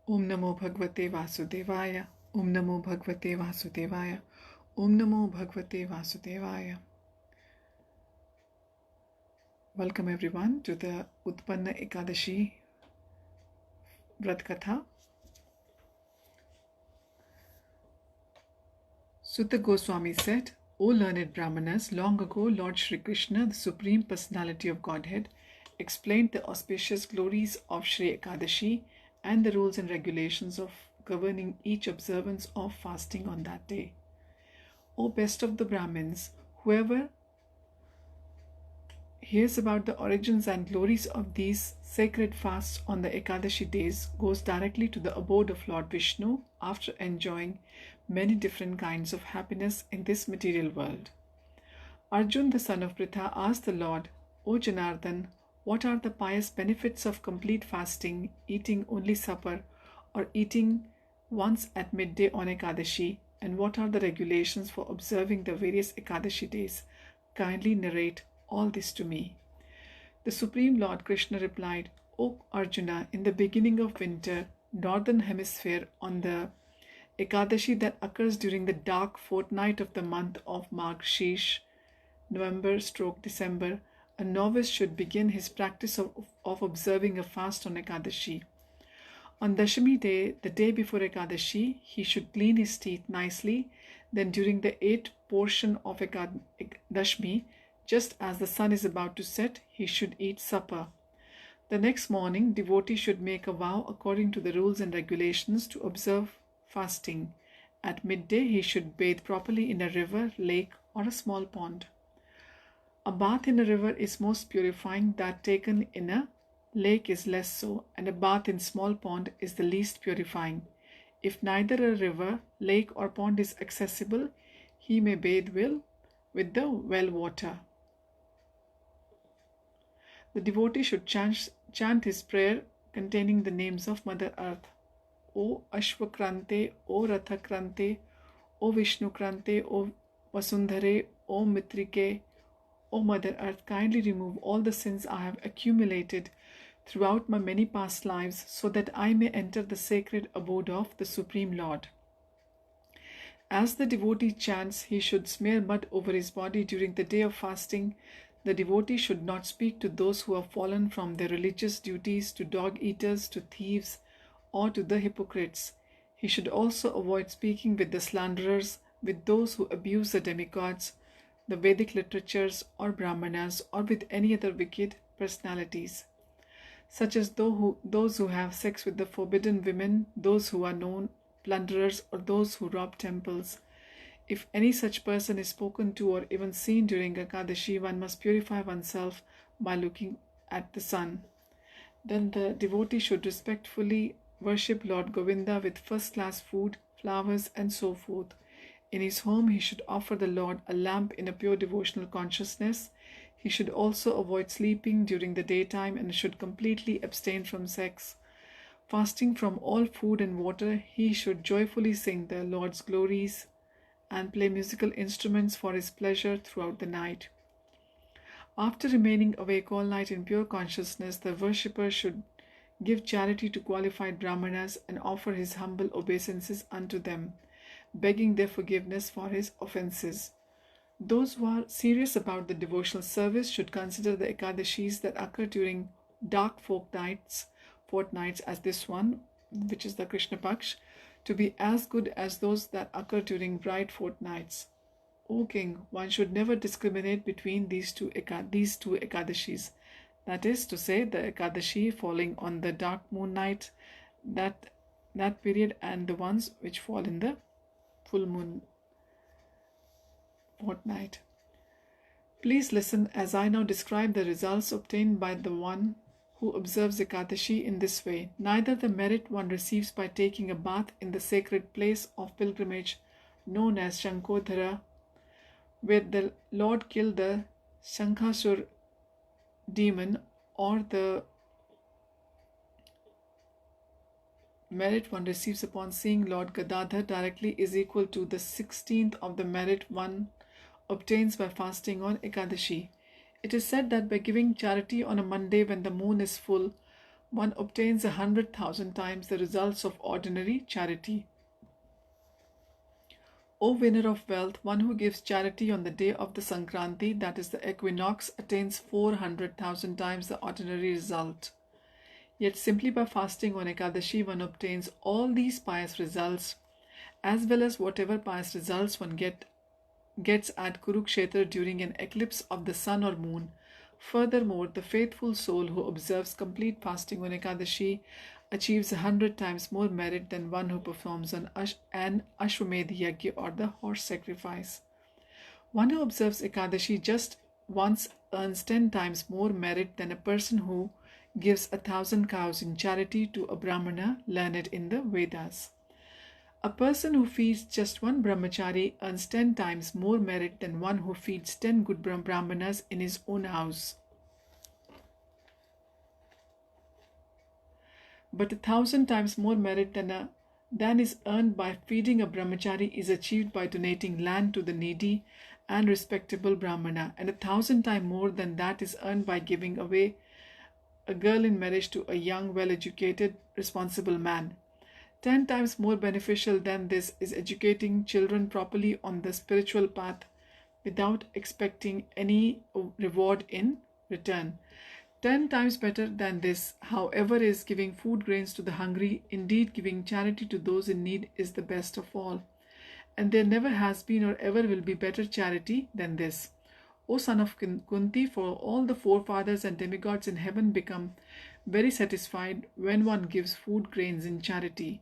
Om Namo Bhagavate Vasudevaya. Om Namo Bhagavate Vasudevaya. Om Namo Bhagavate Vasudevaya. Welcome everyone to the Utpanna Ekadashi Katha. Sutta Goswami said, O learned Brahmanas, long ago Lord Shri Krishna, the Supreme Personality of Godhead, explained the auspicious glories of Shri Ekadashi and the rules and regulations of governing each observance of fasting on that day. O best of the Brahmins, whoever hears about the origins and glories of these sacred fasts on the Ekadashi days goes directly to the abode of Lord Vishnu after enjoying many different kinds of happiness in this material world. Arjun, the son of Pritha, asked the Lord, O Janardhan, what are the pious benefits of complete fasting, eating only supper, or eating once at midday on Ekadashi, and what are the regulations for observing the various Ekadashi days? Kindly narrate all this to me. The Supreme Lord Krishna replied, O Arjuna, in the beginning of winter, northern hemisphere, on the Ekadashi that occurs during the dark fortnight of the month of Margshirish, November/December, a novice should begin his practice of observing a fast on Ekadashi. On Dashami day, the day before Ekadashi, he should clean his teeth nicely. Then during the 8th portion of Dashami, just as the sun is about to set, he should eat supper. The next morning, devotee should make a vow according to the rules and regulations to observe fasting. At midday, he should bathe properly in a river, lake, or a small pond. A bath in a river is most purifying, that taken in a lake is less so, and a bath in small pond is the least purifying. If neither a river, lake, or pond is accessible, he may bathe with the well water. The devotee should chant his prayer containing the names of Mother Earth. O Ashvakrante, O Rathakrante, O Vishnukrante, O Vasundhare, O Mitrike, O Mother Earth, kindly remove all the sins I have accumulated throughout my many past lives, so that I may enter the sacred abode of the Supreme Lord. As the devotee chants, he should smear mud over his body during the day of fasting. The devotee should not speak to those who have fallen from their religious duties, to dog-eaters, to thieves, or to the hypocrites. He should also avoid speaking with the slanderers, with those who abuse the demigods, the Vedic literatures, or Brahmanas, or with any other wicked personalities, such as those who have sex with the forbidden women, those who are known plunderers, or those who rob temples. If any such person is spoken to or even seen during Ekadashi, one must purify oneself by looking at the sun. Then the devotee should respectfully worship Lord Govinda with first-class food, flowers, and so forth. In his home, he should offer the Lord a lamp in a pure devotional consciousness. He should also avoid sleeping during the daytime and should completely abstain from sex. Fasting from all food and water, he should joyfully sing the Lord's glories and play musical instruments for his pleasure throughout the night. After remaining awake all night in pure consciousness, the worshipper should give charity to qualified Brahmanas and offer his humble obeisances unto them, begging their forgiveness for his offenses. Those who are serious about the devotional service should consider the Ekadashis that occur during dark fortnights as this one, which is the Krishna Paksh, to be as good as those that occur during bright fortnights. O King, one should never discriminate between these two Ekadashis. That is to say, the Ekadashi falling on the dark moon night, that period, and the ones which fall in the full moon fortnight. Please listen as I now describe the results obtained by the one who observes Ekadashi in this way. Neither the merit one receives by taking a bath in the sacred place of pilgrimage known as Shankodhara, where the Lord killed the Shankasur demon, or the merit one receives upon seeing Lord Gadadhar directly is equal to the 16th of the merit one obtains by fasting on Ekadashi. It is said that by giving charity on a Monday when the moon is full, one obtains 100,000 times the results of ordinary charity. O winner of wealth, one who gives charity on the day of the Sankranti, that is the equinox, attains 400,000 times the ordinary result. Yet simply by fasting on Ekadashi one obtains all these pious results, as well as whatever pious results one gets at Kurukshetra during an eclipse of the sun or moon. Furthermore, the faithful soul who observes complete fasting on Ekadashi achieves 100 times more merit than one who performs an Ashwamedh Yajna or the horse sacrifice. One who observes Ekadashi just once earns 10 times more merit than a person who gives 1,000 cows in charity to a Brahmana learned in the Vedas. A person who feeds just one brahmachari earns 10 times more merit than one who feeds 10 good brahmanas in his own house. But 1,000 times more merit than is earned by feeding a brahmachari is achieved by donating land to the needy and respectable brahmana, and 1,000 times more than that is earned by giving away a girl in marriage to a young, well-educated, responsible man. 10 times more beneficial than this is educating children properly on the spiritual path without expecting any reward in return. 10 times better than this, however, is giving food grains to the hungry. Indeed, giving charity to those in need is the best of all. And there never has been or ever will be better charity than this. O son of Kunti, for all the forefathers and demigods in heaven become very satisfied when one gives food grains in charity.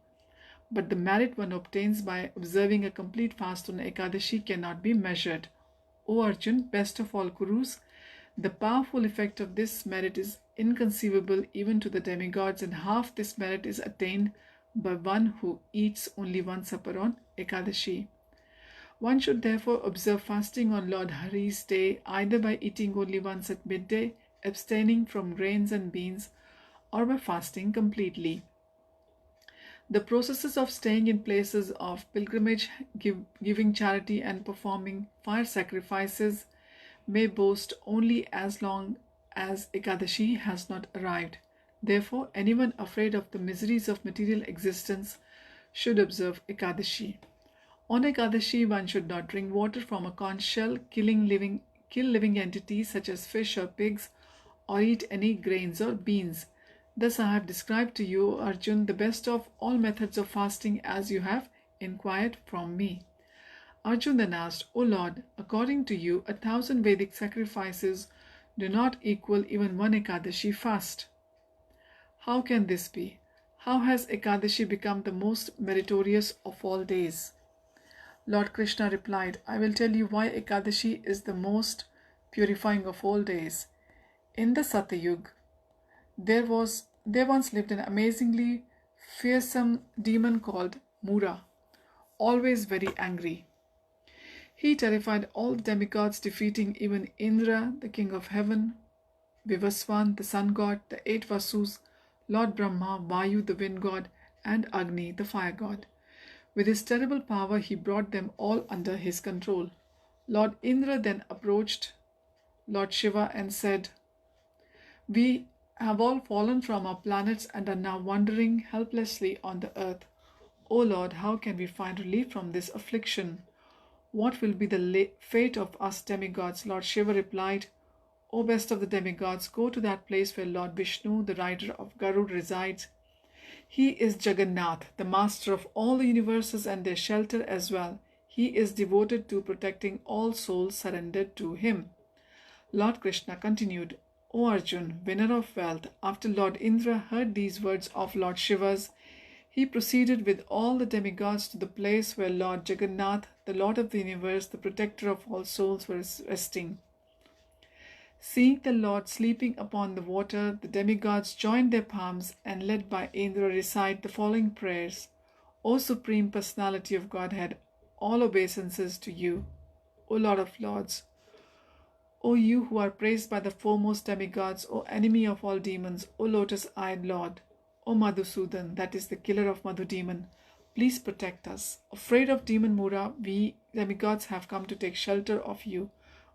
But the merit one obtains by observing a complete fast on Ekadashi cannot be measured. O Arjun, best of all Kurus, the powerful effect of this merit is inconceivable even to the demigods, and half this merit is attained by one who eats only one supper on Ekadashi. One should therefore observe fasting on Lord Hari's day either by eating only once at midday, abstaining from grains and beans, or by fasting completely. The processes of staying in places of pilgrimage, giving charity, and performing fire sacrifices may boast only as long as Ekadashi has not arrived. Therefore, anyone afraid of the miseries of material existence should observe Ekadashi. On Ekadashi, one should not drink water from a conch shell, kill living entities such as fish or pigs, or eat any grains or beans. Thus I have described to you, Arjun, the best of all methods of fasting as you have inquired from me. Arjun then asked, O Lord, according to you, 1,000 Vedic sacrifices do not equal even one Ekadashi fast. How can this be? How has Ekadashi become the most meritorious of all days? Lord Krishna replied, I will tell you why Ekadashi is the most purifying of all days. In the Satyug, there once lived an amazingly fearsome demon called Mura, always very angry. He terrified all the demigods, defeating even Indra, the king of heaven, Vivaswan, the sun god, the 8 Vasus, Lord Brahma, Vayu, the wind god, and Agni, the fire god. With his terrible power, he brought them all under his control. Lord Indra then approached Lord Shiva and said, We have all fallen from our planets and are now wandering helplessly on the earth. O Lord, how can we find relief from this affliction? What will be the fate of us demigods? Lord Shiva replied, O best of the demigods, go to that place where Lord Vishnu, the rider of Garud, resides. He is Jagannath, the master of all the universes and their shelter as well. He is devoted to protecting all souls surrendered to him. Lord Krishna continued, O Arjun, winner of wealth, after Lord Indra heard these words of Lord Shiva's, he proceeded with all the demigods to the place where Lord Jagannath, the Lord of the universe, the protector of all souls, was resting. Seeing the Lord sleeping upon the water, the demigods joined their palms and, led by Indra, recite the following prayers. O Supreme Personality of Godhead, all obeisances to you. O Lord of Lords, O you who are praised by the foremost demigods, O enemy of all demons, O lotus-eyed Lord, O Madhusudan, that is the killer of Madhu demon, please protect us. Afraid of demon Mura, we demigods have come to take shelter of you.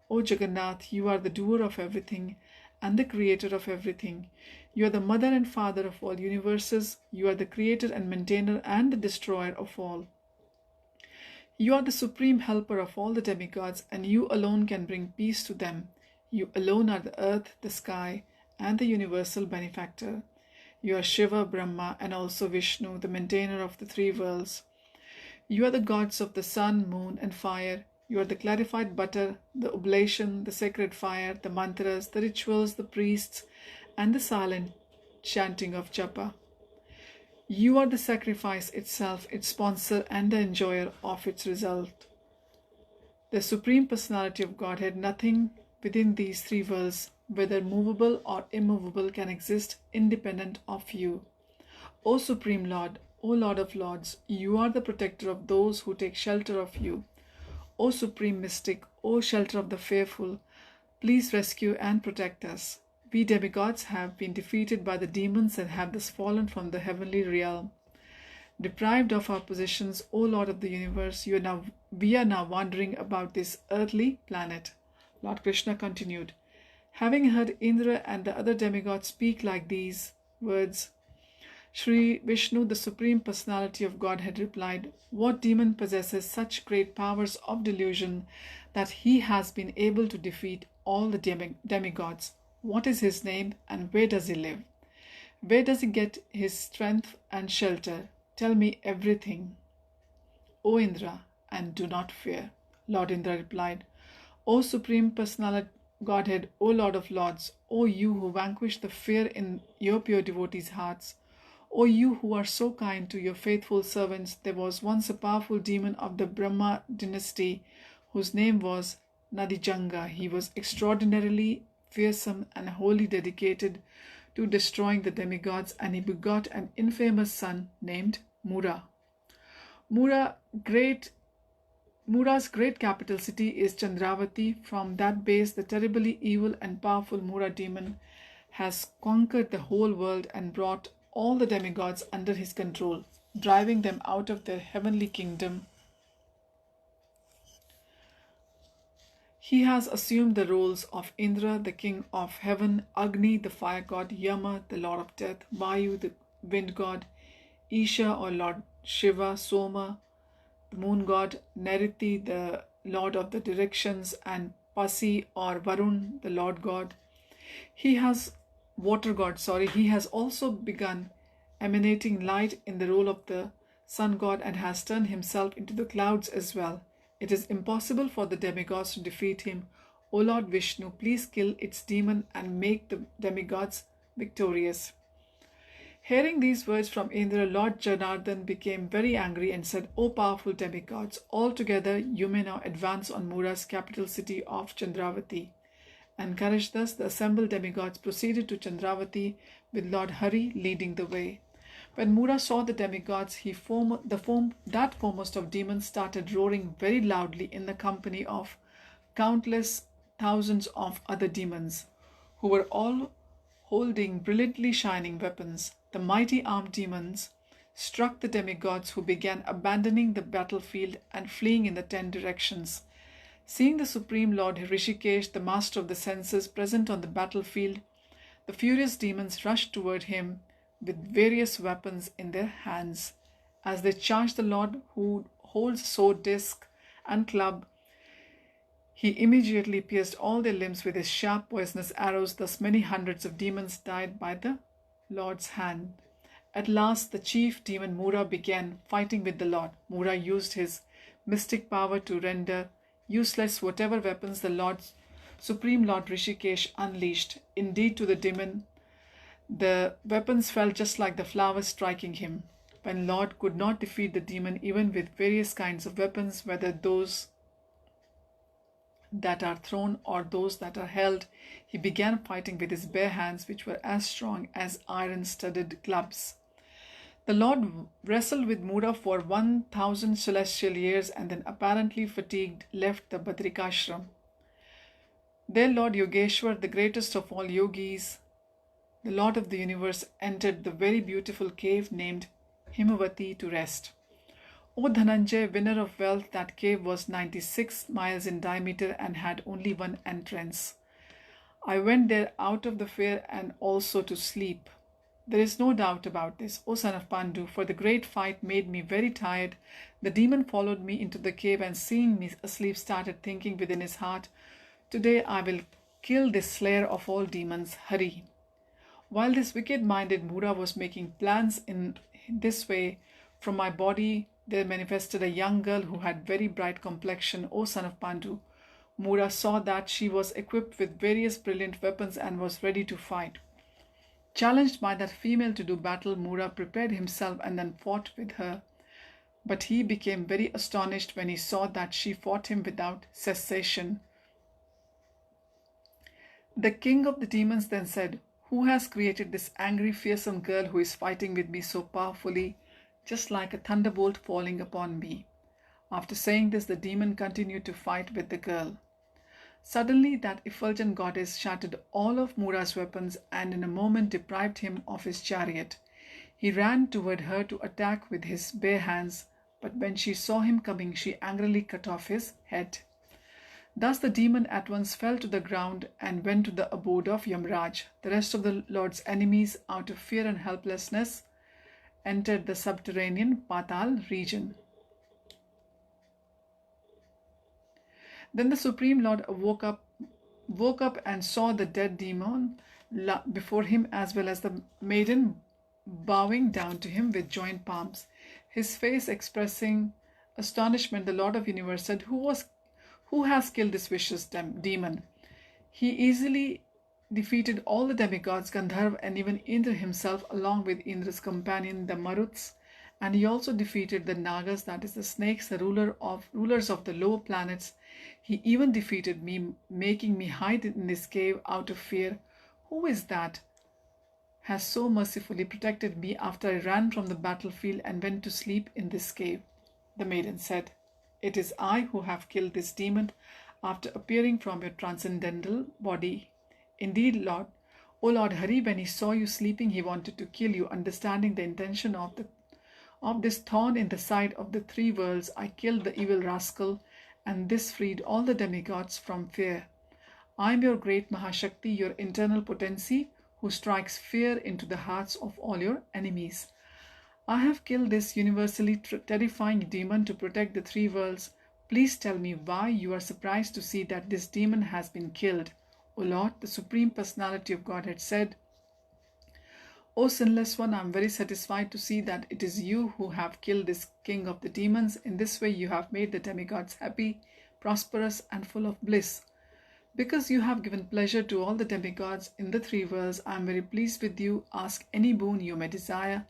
O Jagannath, you are the doer of everything and the creator of everything. You are the mother and father of all universes. You are the creator and maintainer and the destroyer of all. You are the supreme helper of all the demigods, and you alone can bring peace to them. You alone are the earth, the sky, and the universal benefactor. You are Shiva, Brahma, and also Vishnu, the maintainer of the three worlds. You are the gods of the sun, moon, and fire. You are the clarified butter, the oblation, the sacred fire, the mantras, the rituals, the priests, and the silent chanting of japa. You are the sacrifice itself, its sponsor, and the enjoyer of its result. The Supreme Personality of Godhead, nothing within these three worlds, whether movable or immovable, can exist independent of you. O Supreme Lord, O Lord of Lords, you are the protector of those who take shelter of you. O Supreme Mystic, O shelter of the fearful, please rescue and protect us. We demigods have been defeated by the demons and have thus fallen from the heavenly realm. Deprived of our positions, O Lord of the universe, we are now wandering about this earthly planet. Lord Krishna continued, having heard Indra and the other demigods speak like these words, Sri Vishnu, the Supreme Personality of Godhead, replied, what demon possesses such great powers of delusion that he has been able to defeat all the demigods? What is his name and where does he live? Where does he get his strength and shelter? Tell me everything, O Indra, and do not fear. Lord Indra replied, O Supreme Personality Godhead, O Lord of Lords, O you who vanquish the fear in your pure devotees' hearts, O you who are so kind to your faithful servants, there was once a powerful demon of the Brahma dynasty whose name was Nadijanga. He was extraordinarily fearsome and wholly dedicated to destroying the demigods, and he begot an infamous son named Mura. Mura's great capital city is Chandravati. From that base, the terribly evil and powerful Mura demon has conquered the whole world and brought all the demigods under his control, driving them out of their heavenly kingdom. He has assumed the roles of Indra, the king of heaven, Agni, the fire god, Yama, the lord of death, Vayu, the wind god, Isha or Lord Shiva, Soma, the moon god, Nerithi, the lord of the directions, and Pasi or Varun, the lord god. He has also begun emanating light in the role of the sun god and has turned himself into the clouds as well. It is impossible for the demigods to defeat him. O Lord Vishnu, please kill its demon and make the demigods victorious. Hearing these words from Indra, Lord Janardhan became very angry and said, O powerful demigods, altogether you may now advance on Mura's capital city of Chandravati. Encouraged thus, the assembled demigods proceeded to Chandravati with Lord Hari leading the way. When Mura saw the demigods, that foremost of demons started roaring very loudly in the company of countless thousands of other demons, who were all holding brilliantly shining weapons. The mighty armed demons struck the demigods, who began abandoning the battlefield and fleeing in the 10 directions. Seeing the Supreme Lord Rishikesh, the master of the senses, present on the battlefield, the furious demons rushed toward him with various weapons in their hands. As they charged the Lord, who holds sword, disc, and club, he immediately pierced all their limbs with his sharp poisonous arrows. Thus many hundreds of demons died by the Lord's hand. At last the chief demon Mura began fighting with the Lord. Mura used his mystic power to render useless whatever weapons the Supreme Lord Rishikesh unleashed. Indeed, to the demon, the weapons fell just like the flowers striking him. When Lord could not defeat the demon even with various kinds of weapons, whether those that are thrown or those that are held, he began fighting with his bare hands, which were as strong as iron-studded clubs. The Lord wrestled with Mura for 1,000 celestial years and then, apparently fatigued, left the Badrikashram. There Lord Yogeshwar, the greatest of all yogis, the Lord of the universe, entered the very beautiful cave named Himavati to rest. O Dhananjay, winner of wealth, that cave was 96 miles in diameter and had only one entrance. I went there out of the fear and also to sleep. There is no doubt about this, O son of Pandu, for the great fight made me very tired. The demon followed me into the cave and seeing me asleep started thinking within his heart, "Today I will kill this slayer of all demons, Hari." While this wicked-minded Mura was making plans in this way, from my body there manifested a young girl who had very bright complexion, O son of Pandu. Mura saw that she was equipped with various brilliant weapons and was ready to fight. Challenged by that female to do battle, Mura prepared himself and then fought with her. But he became very astonished when he saw that she fought him without cessation. The king of the demons then said, "Who has created this angry, fearsome girl who is fighting with me so powerfully, just like a thunderbolt falling upon me?" After saying this, the demon continued to fight with the girl. Suddenly, that effulgent goddess shattered all of Mura's weapons and in a moment deprived him of his chariot. He ran toward her to attack with his bare hands, but when she saw him coming, she angrily cut off his head. Thus the demon at once fell to the ground and went to the abode of Yamraj. The rest of the Lord's enemies, out of fear and helplessness, entered the subterranean Patal region. Then the Supreme Lord woke up and saw the dead demon before him, as well as the maiden bowing down to him with joined palms. His face expressing astonishment, the Lord of the Universe said, Who has killed this vicious demon?" He easily defeated all the demigods, Gandharv, and even Indra himself, along with Indra's companion, the Maruts, and he also defeated the Nagas, that is the snakes, the rulers of the lower planets. He even defeated me, making me hide in this cave out of fear. Who is that has so mercifully protected me after I ran from the battlefield and went to sleep in this cave? The maiden said, "It is I who have killed this demon after appearing from your transcendental body. Indeed, Lord, O Lord Hari, when he saw you sleeping, he wanted to kill you. Understanding the intention of this thorn in the side of the three worlds, I killed the evil rascal, and this freed all the demigods from fear. I am your great Mahashakti, your internal potency, who strikes fear into the hearts of all your enemies. I have killed this universally terrifying demon to protect the three worlds. Please tell me why you are surprised to see that this demon has been killed." O Lord, the Supreme Personality of Godhead said, "O sinless one, I am very satisfied to see that it is you who have killed this king of the demons. In this way you have made the demigods happy, prosperous, and full of bliss. Because you have given pleasure to all the demigods in the three worlds, I am very pleased with you. Ask any boon you may desire.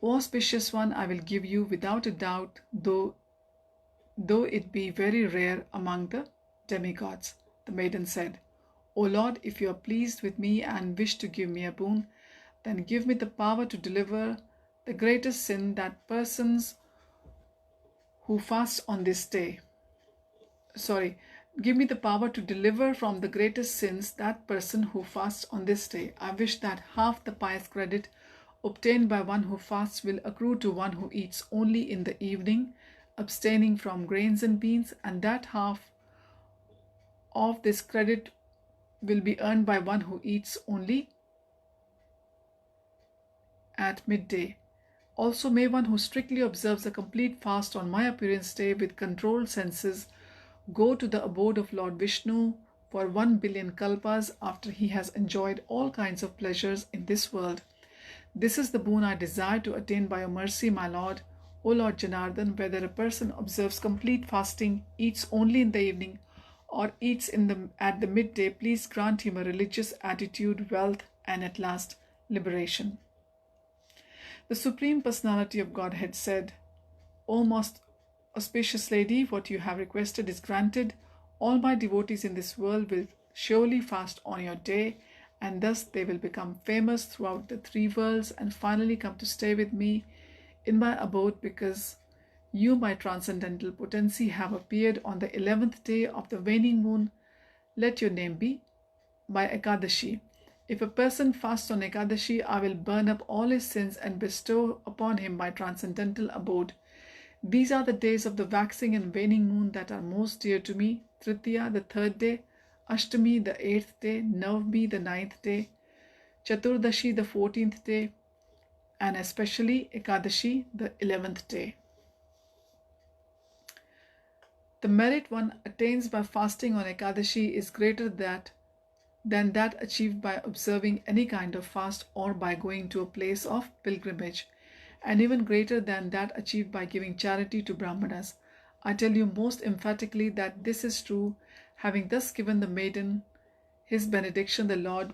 O auspicious one, I will give you without a doubt, though it be very rare among the demigods." The maiden said, "O Lord, if you are pleased with me and wish to give me a boon, then give me the power to deliver the greatest sin that persons who fast on this day. Give me the power to deliver from the greatest sins that person who fasts on this day. I wish that half the pious credit obtained by one who fasts will accrue to one who eats only in the evening, abstaining from grains and beans, and that half of this credit will be earned by one who eats only at midday. Also, may one who strictly observes a complete fast on my appearance day with controlled senses go to the abode of Lord Vishnu for 1 billion kalpas after he has enjoyed all kinds of pleasures in this world. This is the boon I desire to attain by your mercy, my Lord. O Lord Janardhan, whether a person observes complete fasting, eats only in the evening, or eats at the midday, please grant him a religious attitude, wealth, and at last liberation." The Supreme Personality of Godhead said, "O most auspicious lady, what you have requested is granted. All my devotees in this world will surely fast on your day, and thus they will become famous throughout the three worlds and finally come to stay with me in my abode, because you, my transcendental potency, have appeared on the 11th day of the waning moon. Let your name be by Ekadashi. If a person fasts on Ekadashi, I will burn up all his sins and bestow upon him my transcendental abode. These are the days of the waxing and waning moon that are most dear to me. Tritiya, the third day, Ashtami the 8th day, Navami the 9th day, Chaturdashi the 14th day, and especially Ekadashi the 11th day. The merit one attains by fasting on Ekadashi is greater than that achieved by observing any kind of fast or by going to a place of pilgrimage, and even greater than that achieved by giving charity to Brahmanas. I tell you most emphatically that this is true. Having thus given the maiden his benediction, the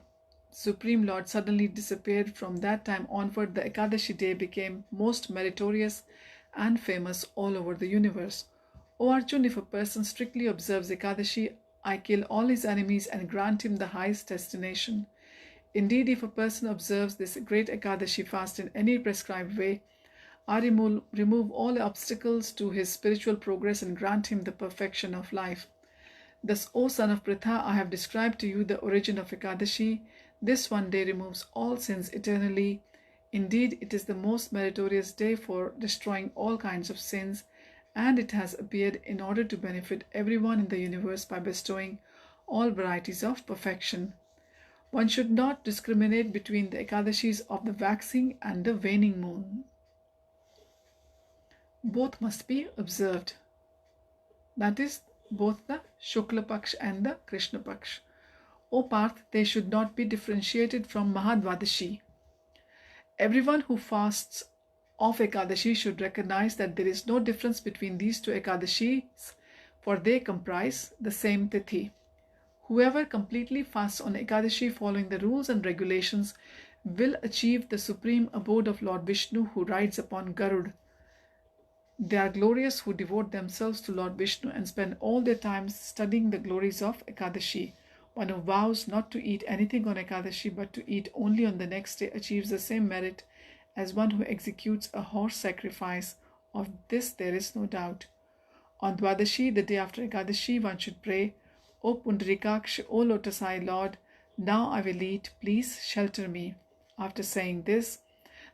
Supreme Lord suddenly disappeared. From that time onward, the Ekadashi day became most meritorious and famous all over the universe. O Arjun, if a person strictly observes Ekadashi, I kill all his enemies and grant him the highest destination. Indeed, if a person observes this great Ekadashi fast in any prescribed way, I remove all obstacles to his spiritual progress and grant him the perfection of life. Thus, O son of Pritha, I have described to you the origin of Ekadashi. This one day removes all sins eternally. Indeed, it is the most meritorious day for destroying all kinds of sins, and it has appeared in order to benefit everyone in the universe by bestowing all varieties of perfection. One should not discriminate between the Ekadashis of the waxing and the waning moon. Both must be observed. That is, both the Shukla Paksh and the Krishna Paksh. O Parth, they should not be differentiated from Mahadvadashi. Everyone who fasts of Ekadashi should recognize that there is no difference between these two Ekadashis, for they comprise the same Tithi. Whoever completely fasts on Ekadashi following the rules and regulations will achieve the supreme abode of Lord Vishnu, who rides upon Garud. They are glorious who devote themselves to Lord Vishnu and spend all their time studying the glories of Ekadashi. One who vows not to eat anything on Ekadashi but to eat only on the next day achieves the same merit as one who executes a horse sacrifice. Of this there is no doubt. On Dwadashi, the day after Ekadashi, one should pray, O Pundarikaksh, O Lotus-eye Lord, now I will eat, please shelter me. After saying this,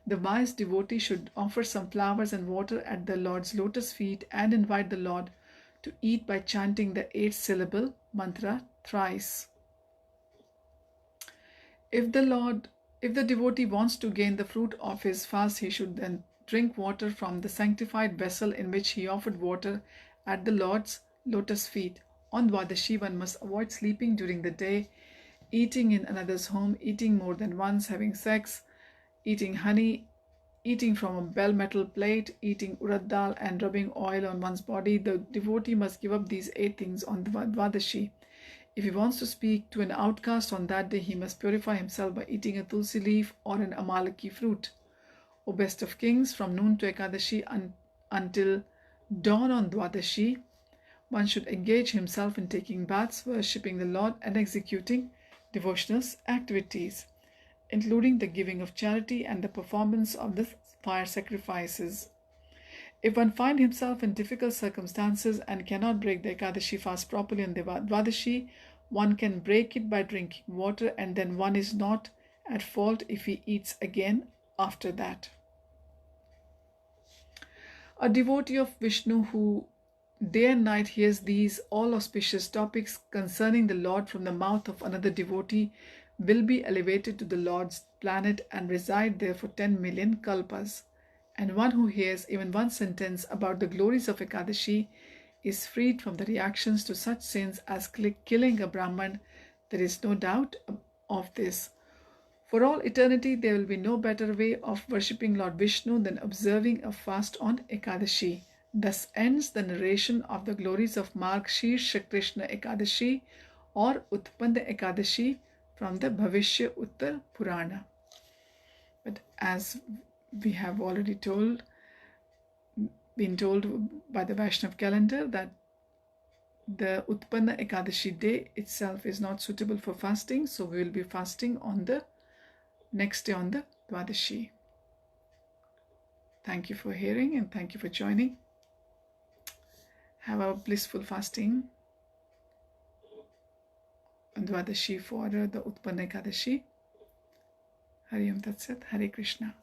the wise devotee should offer some flowers and water at the Lord's lotus feet and invite the Lord to eat by chanting the 8-syllable mantra thrice. If the devotee wants to gain the fruit of his fast, he should then drink water from the sanctified vessel in which he offered water at the Lord's lotus feet. On Dwadashi, one must avoid sleeping during the day, eating in another's home, eating more than once, having sex, eating honey, eating from a bell metal plate, eating urad dal, and rubbing oil on one's body. The devotee must give up these 8 things on Dwadashi. If he wants to speak to an outcast on that day, he must purify himself by eating a tulsi leaf or an amalaki fruit. O best of kings, from noon to Ekadashi until dawn on Dwadashi, one should engage himself in taking baths, worshipping the Lord, and executing devotional activities, including the giving of charity and the performance of the fire sacrifices. If one finds himself in difficult circumstances and cannot break the Ekadashi fast properly on the Dwadashi, one can break it by drinking water, and then one is not at fault if he eats again after that. A devotee of Vishnu who day and night hears these all auspicious topics concerning the Lord from the mouth of another devotee will be elevated to the Lord's planet and reside there for 10 million kalpas. And one who hears even one sentence about the glories of Ekadashi is freed from the reactions to such sins as killing a Brahman. There is no doubt of this. For all eternity, there will be no better way of worshipping Lord Vishnu than observing a fast on Ekadashi. Thus ends the narration of the glories of Margshirsha Krishna Ekadashi or Utpanna Ekadashi from the Bhavishya Uttar Purana. But as we have already been told by the Vaishnav calendar, that the Utpanna Ekadashi day itself is not suitable for fasting, so we will be fasting on the next day on the Dwadashi. Thank you for hearing and thank you for joining. Have a blissful fasting on Dwadashi for the Utpanna Ekadashi. Hari Om Tat Sat. Hare Krishna.